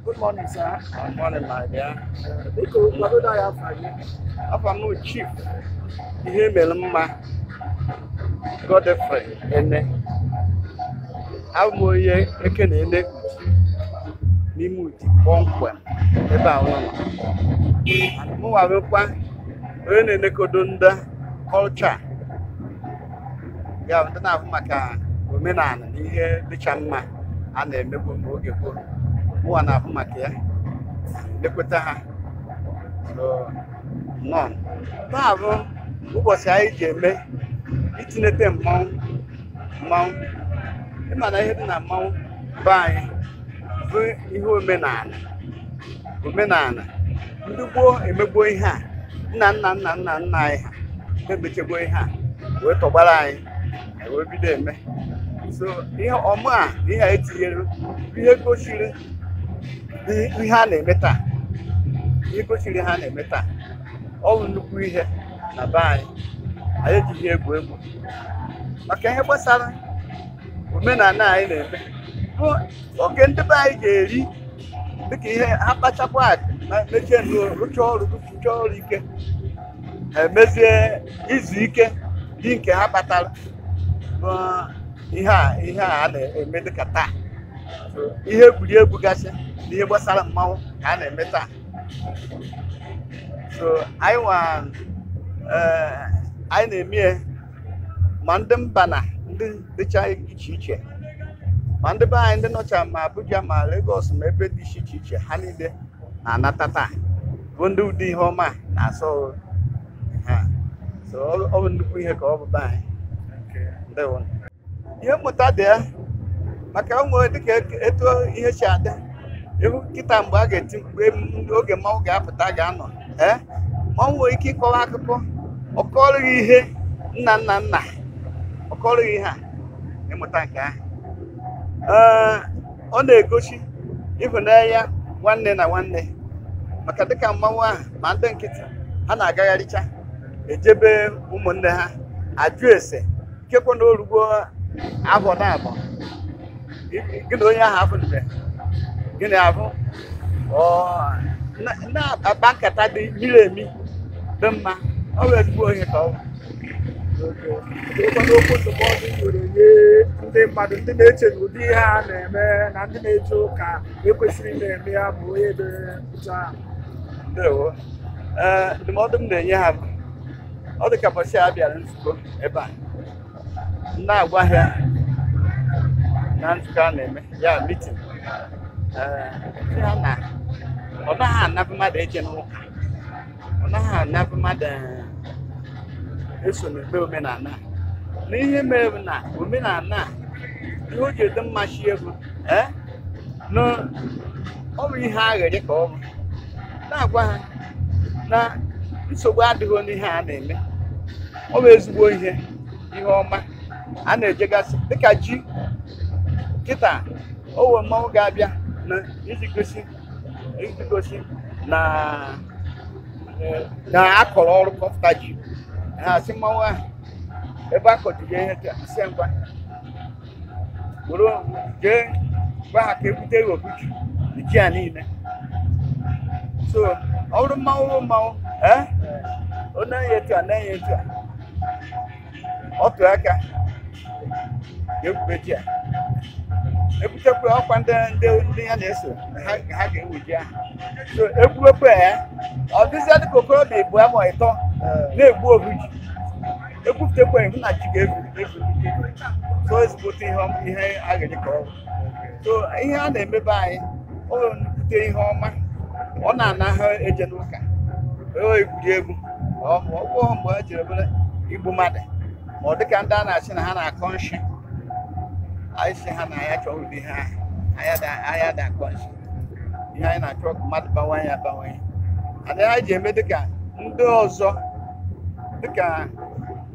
Good morning, sir. Good morning, my dear. I'm Chief. Ihe mere mma Godfrey ene abụ onye eke na-ene n'ime uti kpọmkwem ebe ahụ nọ mụnwa nwekwa onye na-enekodo ndị kọlcha ya ndị na-ahụ maka omenala na ihe dịcha mma a na-emegbu n'oge gboo mụnwa na-ahụ maka ya lekweta ha nọ taa bụ ụbọchị anyị ji eme itinete mmanwụ ịma na ihe dị na mmanwụ be anyị bụ ihe omenala ndị gboo emegbuo ihe a nna anyị ha emechegbuo ihe a wee tọgbara anyị wee bido eme so ihe ọmụ a na ihe a etinyere ihe gosiri ihe a na-eme taa ihe gosiri ha na-eme taa ọ bụ nnukwu ihe na be anyị ejighị egwu maka ihe gbasara omenala anyị na-eme oge ndị be anyị ga-eri dịka ihe ha kpachapụ akụ na mechie rụchaa ọrụ ike emezie izu ike dị nke ha kpatara ihe a na-eme dịka taa ihe egwuregwu gasị na ihe gbasara mmanwụ ka a na-eme taa so anyị na-eme ma ndị mba na ndị dịcha iche iche ma ndị be anyị ndị nọcha ma Abuja ma Lagos ma ebe dị iche iche ha niile na-anata taa bụ ndị ụdị ihe ọma na-asọ ha so ọ bụ nnukwu ihe ka ọ bụ be anyị ihe mmụta dị ya maka ụmụ dịka etu ihe si adị ịhụ kịta mgbe a ga-eti mgbe oge mmanwụ ga-apụta ga-anọ mmanwụ nwere ike ịkọwa akụkọ ọkọrịghị ihe nna ọkọrịghị ihe a ịmụta nke ahụ ọ na-egosi ịhụnanya nwanne na nwanne maka dịka mmanwụ ahụ ma ndị nkịtị ha na-agagharịcha ejebe ụmụnne ha ajụ ese ikekwe na orugbo afọ na abụọ gị na onye ahụ afụnube gịnị abụ na-akpa nkata dị miri emi dị mma ọ bụ ezigbo onye ka ọ bụ okwu ndụmọdụ nwere nye ndị mmadụ ndị na-eche na ụdị ihe a na-eme na ndị na-eje ụka ekwesịrị na-eme ya bụ onye depụta ndewo ndụmọdụ m na-enye ha bụ ọ dị ka ụbọchị a bịara nzukọ ebe a na-agwa ha na nzukọ a na-eme ya mitin ha na ọ naghị anapụ mmadụ eje n'ụka ọ naghị anapụ mmadụ eso n'ebe omenala na ihe mere na omenala ihe o ji ede mmachi ego na ọ bụ ihe aghịrị ka ọ bụ na-agwa ha na nsogbu adịghị n'ihe a na-eme ọ bụ ezigbo ihe ọma a na-ejegasị dịka ji kịta owe mmanwụ ga-abịa na iji gosi na akọrọ ọrụ kọfta ji ha asị mmanwụ ahụ ebe akọjiri ihe ise ngwa were jee gwa ha ka ebute obuju ji a niile So all the mau ona yetu ana yetu otu aka yekwubetia ebutekwe ọkwande ndị ya na-eso ha ga-ewuji ya so egbuokwe ya ọdịzi dị kokoro dị bụ amọ ịtọ na-egbu obuji ekwuputekwe ihu na ji ga-evu so ezigbote ihe a ga-eji ka ọrụ so ihe a na-emebe anyị ọ nupụte ihe ọma ọ na-anaghị eje n'ụka egwuri egwu ọgwụghọ mgbe e jere bere igbu mmadụ ma ọ dịka ndị a na-achị na ha na-akọ nshi anyị si ha na ya chọrọ ụdị ha anya da akọ nshi ihe anyị na-achọ mmadụ bawanye abawanye adị anyị ji eme dịka ndị ọzọ dịka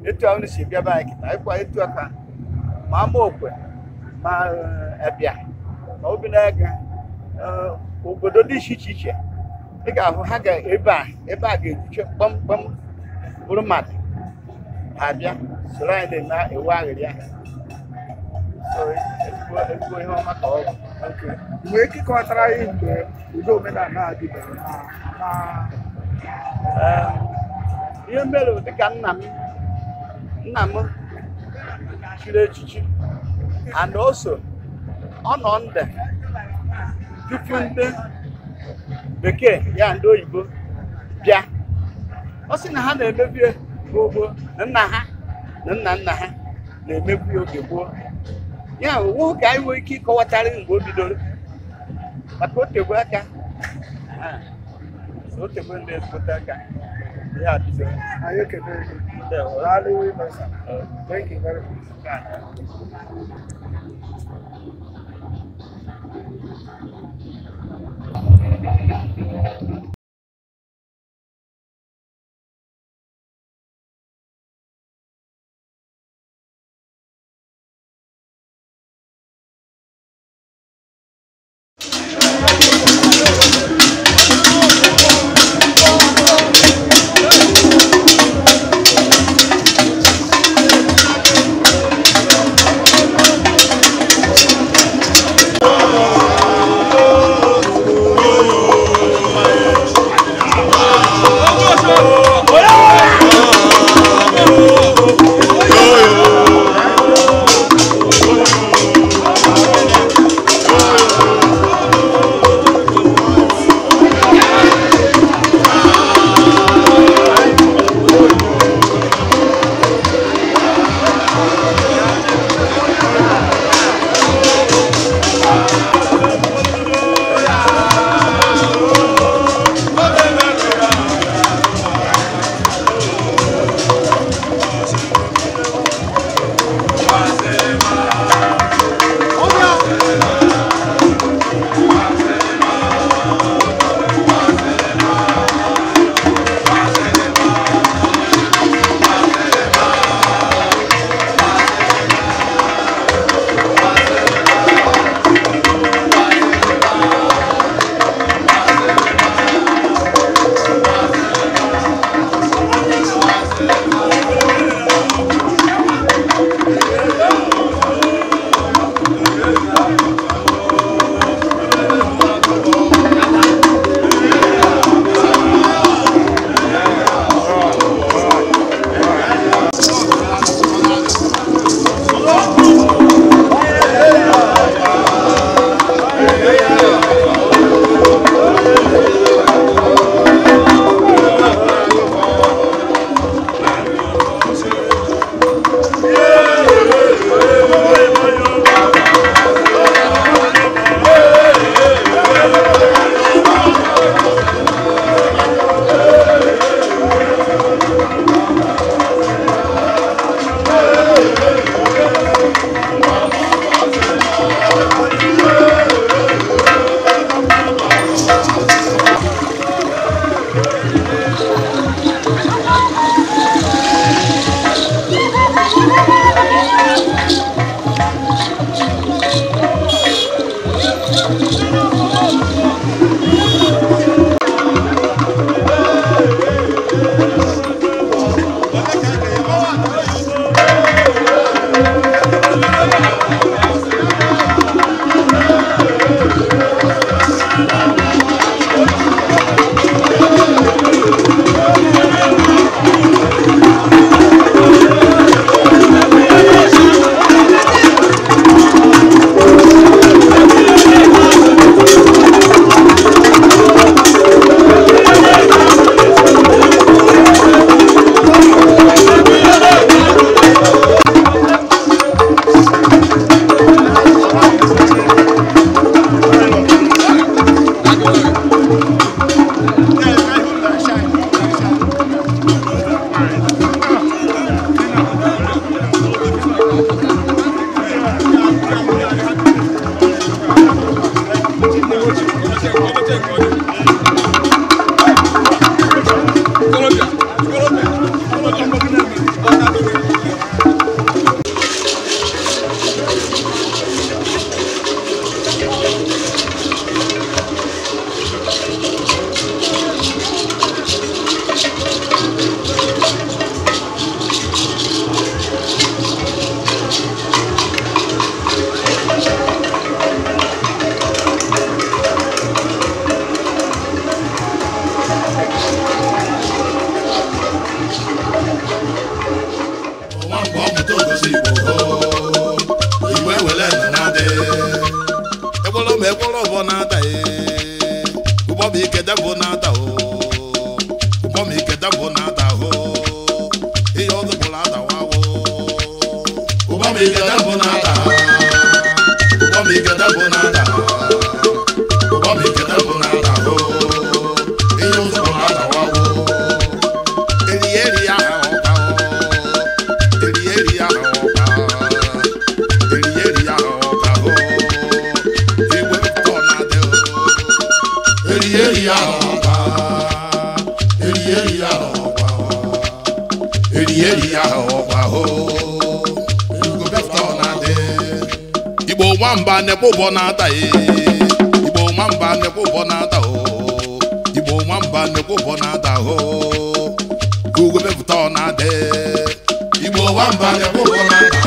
etu ahụ si bịaba anyị kịta ịkwa etu aka ma ama okwe ma ebịa ma obi na-aga obodo dị iche iche ị ga-ahụ ha ebe a ga-ejuche kpọmkpọm bụrụ mmadụ abịa soro anyị na-eme ewu aghịrị ahụ ezigbo ihe ọma ka ọ bụ mgbe ekekọtara anyị mgbe ụdị omenala adịbeghị ihe mere dịka nna m chiri echichi and also ọ nọ ndụ tupu ndị bekee ya ndị oyibo bịa ọ sị na ha na-emebi gboo nna ha na nna ha na-emebi oge gboo ya owu ka anyị nwere ike ịkọwatara mgbe o bidoro maka otegbu aka otegbu ndị ezigbote aka ihe a bidoro anyị ekele gị. Thank you very much. Igbo nwamba nekwo bo na-ata Igbo nwamba nekwo bo na-ata Igbo nwamba nekwo bo na-ata Gugu befta ọ na-ade Igbo nwamba nekwo bo na-ata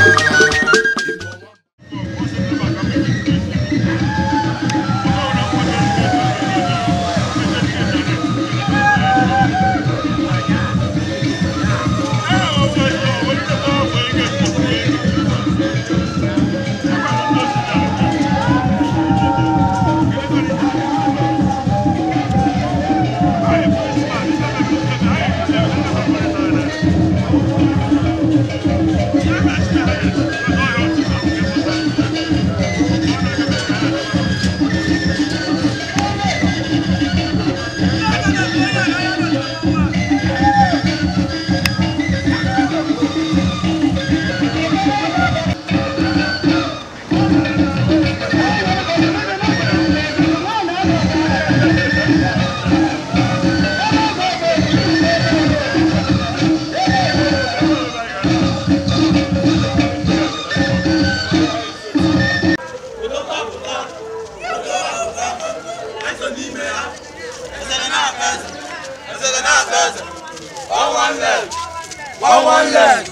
One leg,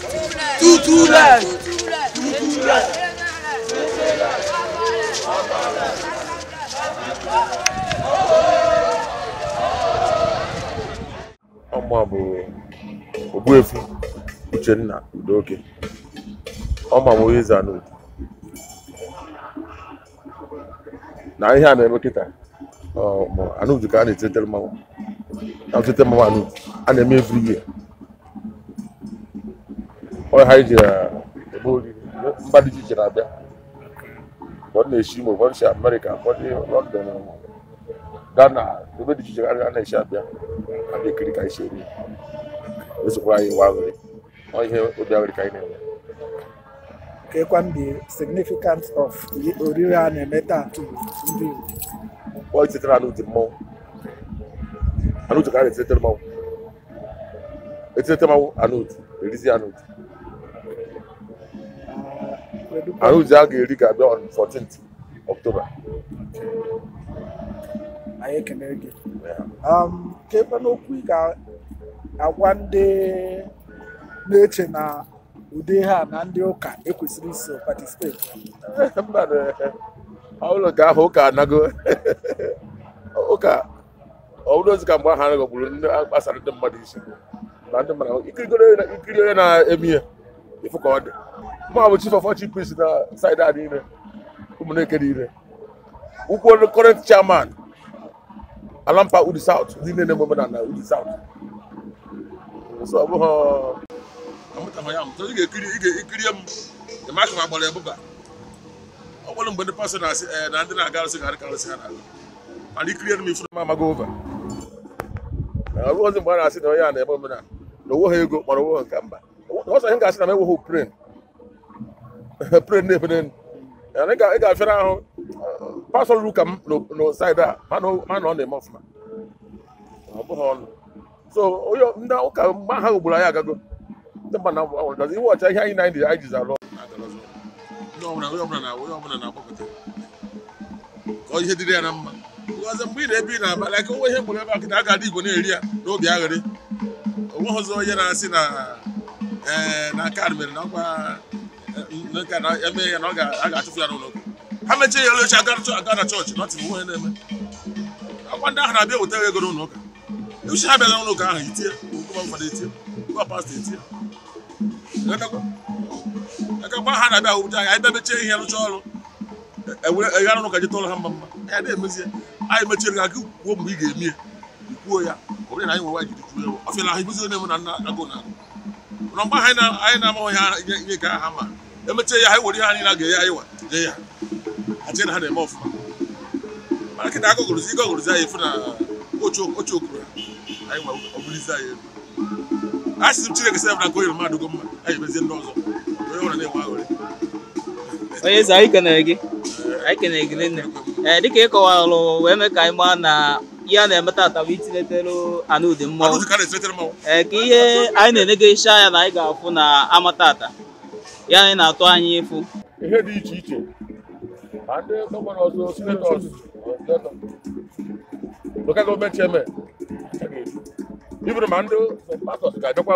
two legs. Ọma bụ Ogbuefi Uchenna Udoke. Ọma bụ Eze Anud. Na ihe a na-eme kịta Anud ka a na-etetere mmanwụ. Na-etete mmanwụ Anud. A na-eme every year. Ọ ha iji ebe oriri mba dị iche iche na-abịa. Ụfọdụ na-esi Imo, ụfọdụ si Amerịka, ụfọdụ London, Ghana, ebe dị iche iche a na-esi abịa. A na-ekiri ka isi eri. Esokwa anyị wa nwere. Ọ ihe obi aghịrị ka anyị na-eme. Kekwan the significance of oriri a na-eme taa to ndị Igbo. Ọ itetara Anud mmọnwụ. Anud ka a na-etetere mmanwụ. Etete mmanwụ Anud, erizi Anud. Anud a ga-eri ga-abịa on 14th October. Anyị ekele gị. Kekwan okwu ị ga-agwa ndị na-eche na ụdị ha na ndị ụka ekwesịrị iso participate. Ụlọ nke ahụ ụka anago ụka ọ bụrụ ozi ka mgbe ahụ ghọgburu ndị gbasara ndị mmadụ isi na ndị mmadụ ikiri onye na-eme ihe ifu ka ọ dị. Mụ bụ chief of chief priest na side a niile ụmụneke niile ukwu current chairman Alampa Udi South niile na-ememe na Udi South. So ọ bụghị ị ga-ekiri m maka ma gbara ebụba ọ bụrụ mgbe ndị pastor na-asị na ndị na-aga arụsị ga-arịkarịsị ha n'ala mana ikiri m ifu na amago over ọ bụghịzi mgbe a na-asị na onye a na-eme omenala na onwe ha ego mana onwe ha nke mba ọsọ ihe ga-asị na m enweghị pren na-ebe n'elu ị ga-afịara ahụ pasọ ruru ka m n'saịdị a mana ọ na-eme ọfụma ọ bụghị ọnụ so onye ndị ụka mgbe ha gburu anyị agago ndị mba na-agbazi iwe ọcha ihe anyị anyị jizi alụ onye ọbụla na-agbapụta ka ihe dịrị ya na mma ọzọ mgbe ị na-ebi na-abalị aka onwe ihe gburu ebe akịta a ga-adị Igbo na-eri ya n'obi aghịrị onweghị ọzọ onye na-asị na kaadị mere na ọkwa eme ya na a ga-achụfu ya n'ụlọ ha mechie ya echi aga na chọọchị nọtị bụ onye na-eme akwa ndị ahụ na-abịa wetara ego n'ụlọ ụka uche ha bịara n'ụlọ ụka ahụ itie ụkọba ụfọdụ etie ụkọba pastọ etie aka mgbe ha na-abịa ahụpụta anyị bịa mechie ihe rụcha ọrụ eghara ụka ji tọrọ ha mma mma ya na-emezie anyị mechiere gị kwuo mgbe ị ga-eme ya ikwuo ya ọ bụrụ na anyị nwere jiri kwuo ya ọfịala ahụ ibuzi na-eme na nna agụ na na mgbe anyị na-amaghị ha nye ka ha ma emechie ya anyị were ihe anyị na-aga ya anyị wa jee ya achị na ha na-eme ọfụma mana kịta agụgụrụzi ike ọgụrụzi anyị efu na ochu okuru anyị ma ọbụlizi anyị elu a sịzi m Chineke sị na nke onye mmadụ go mma anyị mezie ndị ọzọ onye ọbụla na-enwe aghụrị onye eze anyị kenere gị nne dịka ị kọwalụ wee mee ka anyị maa na ihe a na-eme tata bụ itiletelu Anụdị mmọnwụ ka ihe anyị na-enegosi anya na anyị ga-afụ na ama tata ya anyị na-atụ anyị ịfụ ihe dị iche iche ma ndị gọvanọ ọzọ senetọs lokal gọọmenti chairman iburu ma ndị pastọs ga-abịakwa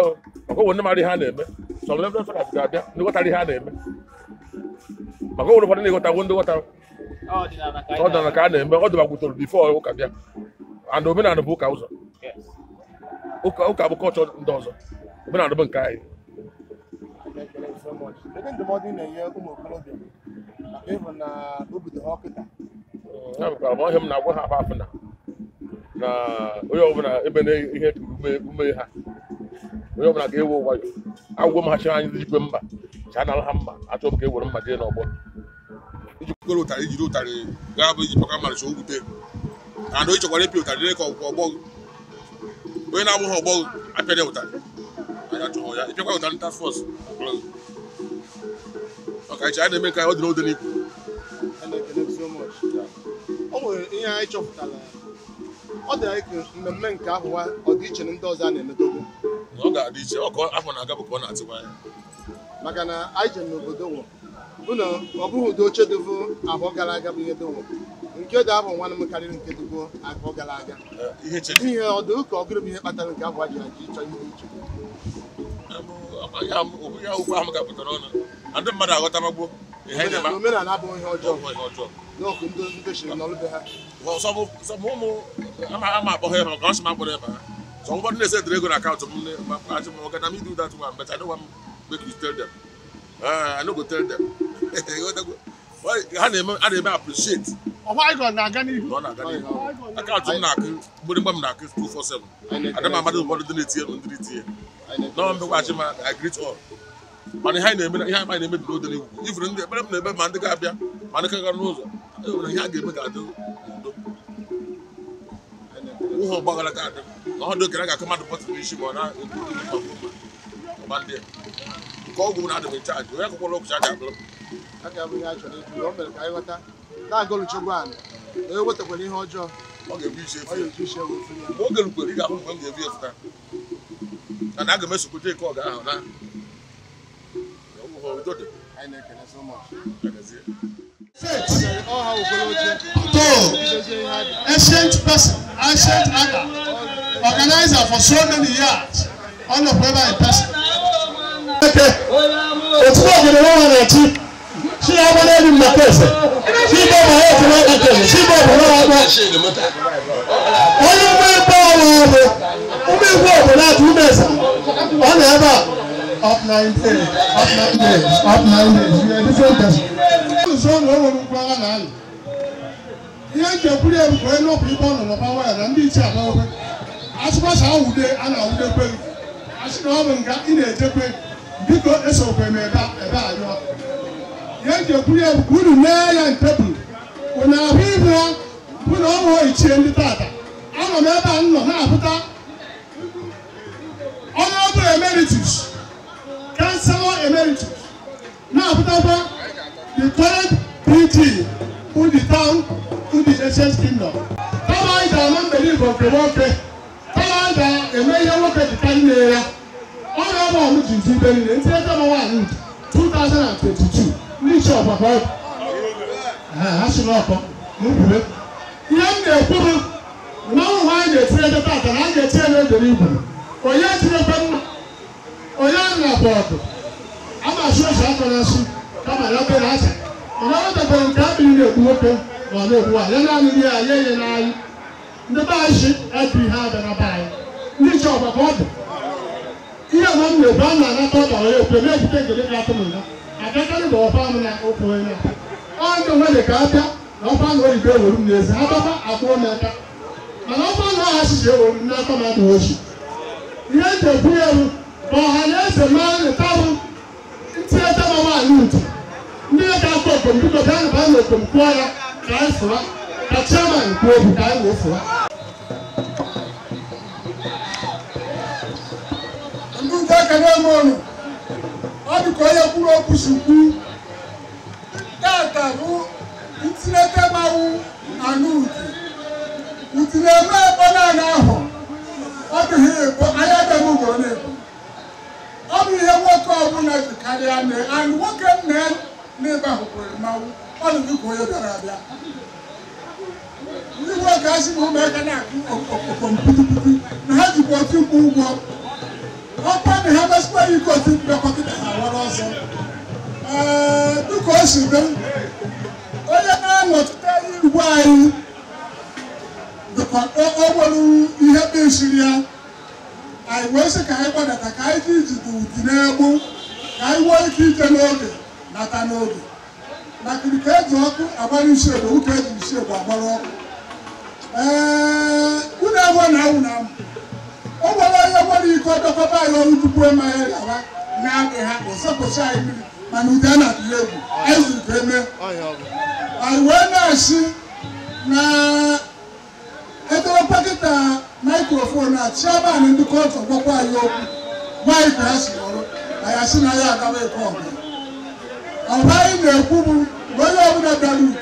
maka ndị mara ihe a na-eme sọm level sọkas ga-abịa ndị ghọtara ihe a na-eme maka ụfọdụ na-eghọtawo ndị ghọtara ọdịnala ka a na-eme ọ dịbagbutoro bifo ụka bịa and omenala bụ ụka ụzọ ụka bụ kọlchọ ndị ọzọ omenala bụ nke anyị ya bụkwara ma ọhịa m na-agwa ha afọ na onye ọbụla ebe na ihe tụrụ ume ha onye ọbụla ga-ewe nwayọ agwụgwọ m ha chi anyị ikwe mba chi anara ha mma achọ m ka e were mma jee n'ọgbọ iji kwere ụtarị ijiri ụtarị gaa bụ iji paka marịcha ogwute and onye chọkwara ịpịa ụtarị ka ọgbọgụ onye na-agbụghị ọgbọgụ apịa ụtarị anya chọọ ya ịpịakwa ụtarị task force ọka iche anyị na-eme nke ọ dị n'ode n'ikwu o nwere ihe anyị chọpụtara ọ dị anyị ka mmemme nke ahụ ọ dị iche na ndị ọzọ a na-emedogo ọ ga-adị iche ọkọ afọ na-aga bụ ka ọ na-atịkwa ya maka na anyị je n'obodo nwe ụnọ ọ bụghị ụdị oche dovo abụọ gara aga bụ ihe dowo nke dị abụ nwanne m karịrị nke dovo abụọ gara aga ihe ọ dị ụka ọgụrụ bụ ihe kpatara nke ahụ ji aji ịchọ ihe iche ya okwu ahụ gapụtara ọnụ ndị mmadụ aghọtamagbo omenala abụghị ihe ọjọọ n'ọkụ ndị chiri n'ọlụbe ha ụmụ ama akpọghị ebe ka ọ sị m akpọrọ ebe ha so ụfọdụ na-esetara ego na akaụntụ m achị m ọga na m do that one but I don't want make you tell them I no go tell them ha na-eme appreciate na-aga n'ihu akaụntụ m na-akụ mgbịrịgba m na-akụ 247 ada m amadụ ụfọdụ ndị na-etinye ndị itinye nọọ mbekwachi ma I greet all mana ihe anyị na-eme dị n'ode n'igwu ifuru ndị ekpere m na-ebe ma ndị ga-abịa ma ndị ka n'ụzọ ihe a ga-eme ga-adị n'udo ihe ọgbaghara ga-adị na ọdụ okere a ga-akụ mmadụ pọtụ n'isi ma ọ na-ọgba ndị nke ọgwụ na-adị m chaji onye akwụkwọ ọkụ chaji abụrụ o mere ka anyị ghọta na-agọlụchegbu ana onye wetakwara ihe ọjọọ ọ ga-ebu isi efu mgbe oge rukwere ị ga-ahụ mgbe m ga-ebu efuta mana aga m esokwute ike ọga ahụ na ancient person, ancient Aga, organizer for so many years, all of them are in person. It's not the one that she had in my case. She got my head to my case. She got my head to my case. All of my power, only work without 2 days. On the other. Up 9 days, up 9 days, up 9 days. You are different person. So no one will go on. Here you put them when no people on the power and each other. As much how would they and how would they pay? As no one got in a Japan, because it's open about. Here you put them good mail and people. When our people bụ na ọ mụọ ichie ndị tata anọ m ebe a nọ na-apụta Honorable Emeritus, Councillor Emeritus, na-apụtakwa the current PG who the town who the ancient kingdom. Kama anyị ga-ama mbeli Igbo nke nwoke, kama anyị ga-eme ihe nwoke dị ka nne ya. Ọ na-ebe ọmụ ji ntu ibe niile ntinye kama nwaanyị 2022 ndị iche ọgbakọ ọgụ. Ha si n'ọkọ n'ubube. Ihe m na-ekwu bụ na ụmụ nwaanyị ga-etinye tata na a ga-etinye n'edere igwe. Onye tinyekwa mma, onye na-abụ ọdụ. A na-asụ esi aka na-asụ kama ya bere aja. Onye wetabere nke a biri na-ekwu nwoke na ọ na-ekwu a ya naanị ya ya ihe n'anyị. Ndị be anyị si ebi ha abịa na be anyị. Ndị iche ọgbakọ ọdụ. Ihe na m na-ebu a na-anata ọba onye ekwe na-ebute ngele ga-atụ m nga. Agakarị na ọba m na okwu onye na-ata. Ọ ndị nwere ka abịa na ọba na oyibo ewere m n'ezi ha baba akpụọ m aka. Mana ọba na ọha chichi ewere m n'aka m adịghị ochi. Ihe ndị ekwu elu bụ ọha na eze mara ntabụ ntinye tama nwaanyị utu. Ndị ga-akọ okom biko bịa na baa na okom kwụọ ya ka anyị fụwa ka chairman kwuo okwu ka anyị wee fụwa. Ndị nke aka na-eme ọnụ ọ dị ka onye kwuru okwu si kwu tata bụ ntinye tamawu anụ utu. Utu na-eme ebe naanị ahụ ọ dịghị ebo anya dị m ugo na-ebu. Ọ bụ ihe nwoke ọbụla ji karịa nne and nwoke nne n'ebe ahụ kwere mmanwụ ọ dị dịka onye bịara abịa. Ndị nwoke asị na ụmụaka na-akụ okomputuputu na ha jikwa otu mkpu ụgwọ. Ọkwa na ha mesịkwa ya ike otu mkpekọkịta ha wara ọzọ. Dịka o si dị onye na-anọchite iru anyị dịka o nwere ihe kpesiri ya. Anyị wee sị ka anyị gbadata ka anyị ji ijide uti n'egbu ka anyị nwee ike ije n'oge nata n'oge. Nakiri ka eji ọkụ agbara isi egbe ụka eji isi egbe agbara ọkụ. Unu egbe na-awụ na amụ. O nwere onye nwere ike ọdọkọba anyị ọrụ tupu emeghe gawa na-abịa ha osepụsị anyị mmiri mana ụdị a na-atụle egwu anyị zuru ka eme. Anyị wee na-asị na edoro pakịta maikrofon a chiaban ndị kọntụ gwakwa anyị okwu gwa anyị ka ha si ọrụ na ya si na ya agawa eke ọga. Ọba anyị na-ekwu bụ mgbe onye ọbụla bịara udu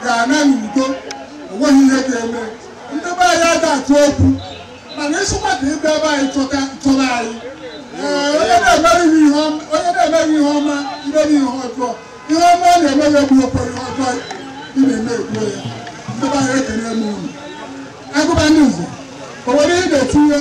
ga-ana n'udo onweghị ihe ga-eme. Ndị be anyị ada atụ okwu mana ịsịkwa ka ịbịa ebe anyị chọrọ anyị. Onye na-emeghị ihe ọma imere ihe ọjọọ. Ihe ọma ọ na-eme ya egbu okwe ihe ọjọọ ị na-eme egbuo ya. Ndị be anyị ekele m unu. Agụba ndị nze, o nwere ihe na-etinye.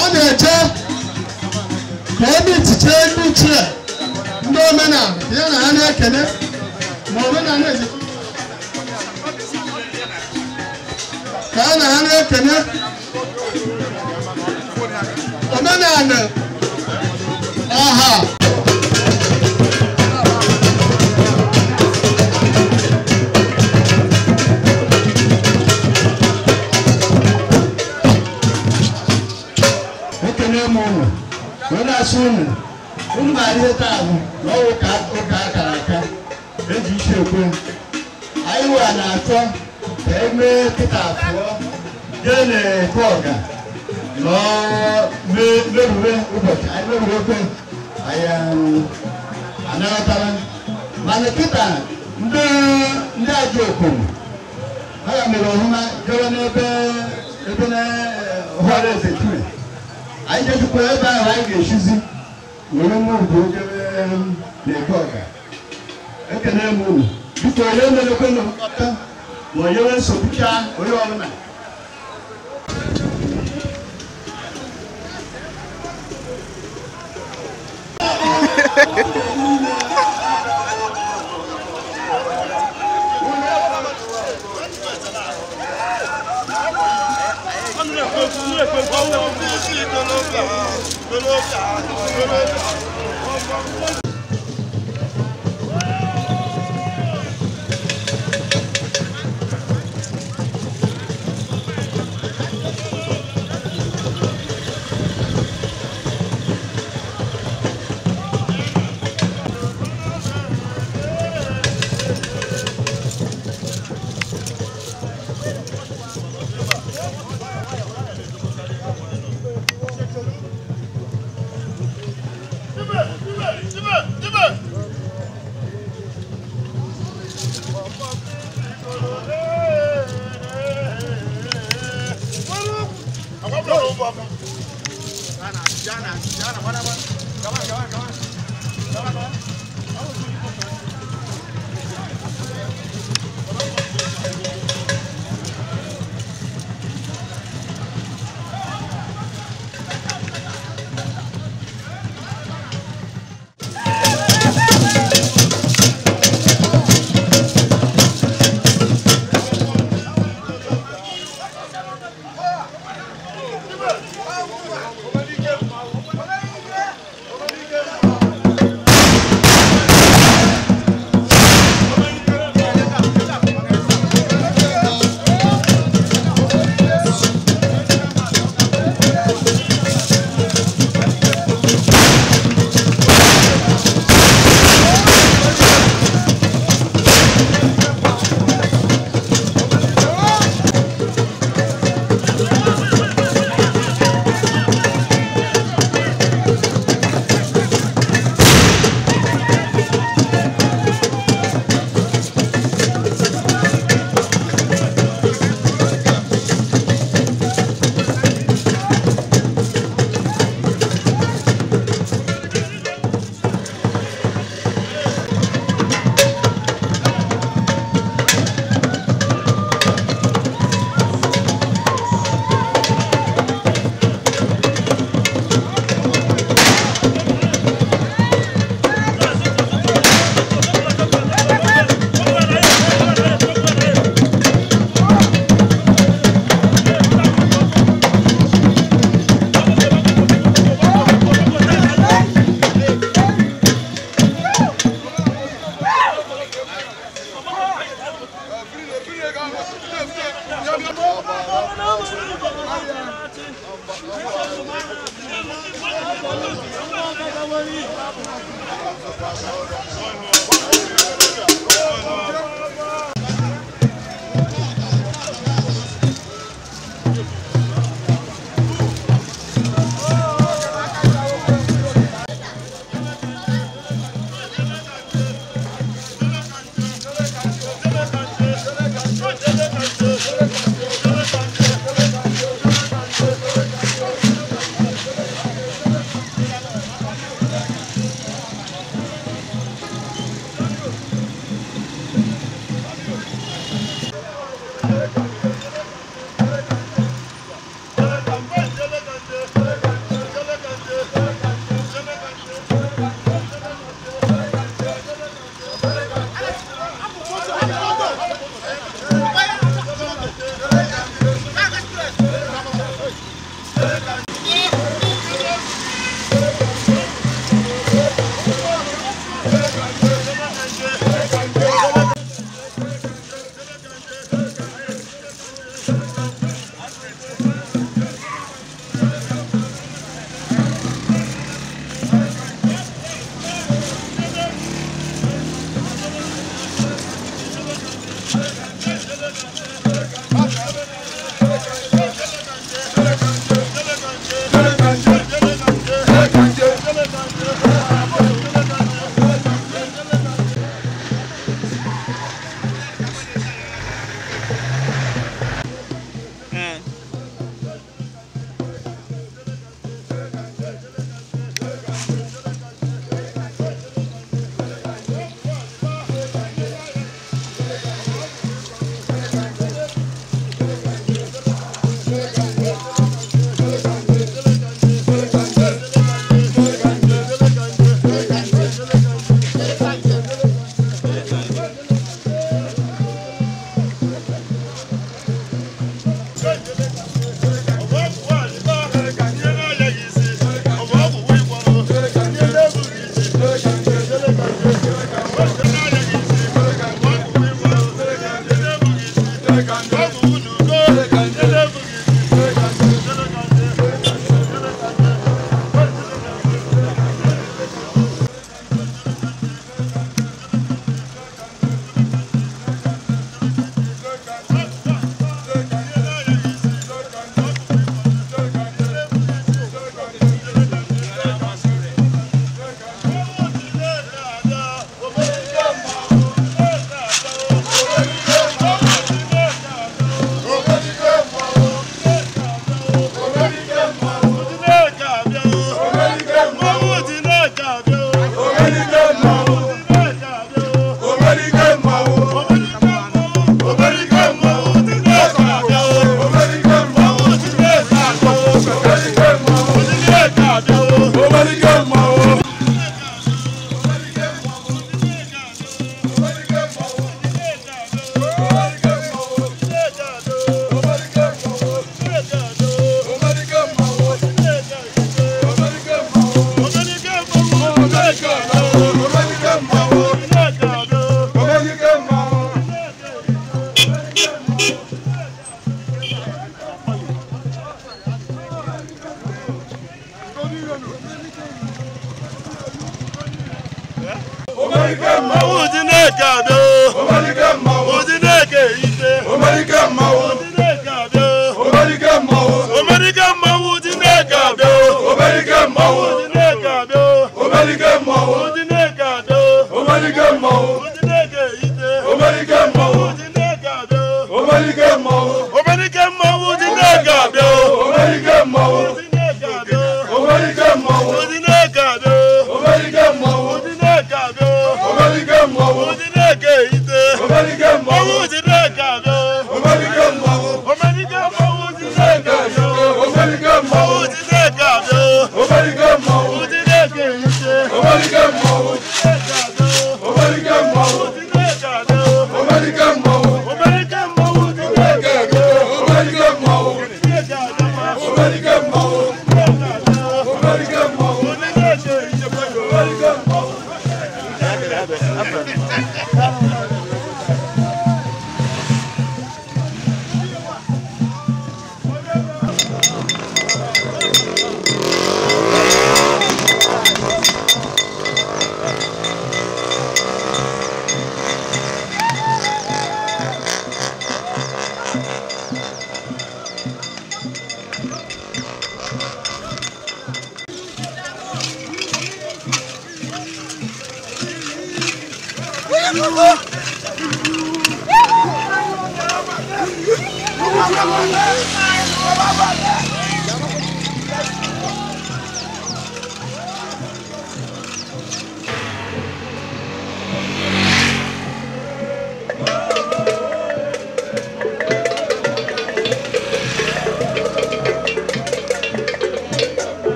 Ọ na-eje ka ebe ichiche ndị ichie ndị omenala ya na ha na-ekele ma omenala ezi ka ha na ha na-ekele omenala ọha. Unu na-arịa taa bụ na ọwụ ka oge akara aka eji isi ekwe. Anyị wee na-achọ ka emee kịta pụọ jee na-ekwe ọga nọ merue ụbọchị anyị merue ekwe anyị anaghọtara. Mana kịta ndị ajọ okom ha ya mere ọhụma jere n'ebe na ọhụrụ eze tue. Anyị jejikwa ebe ahụ anyị ga-eshizi ولما نقول لكوكا أكنا مو بتوعنا لكنا مقطع ويوم سبكة ويوم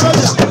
Olha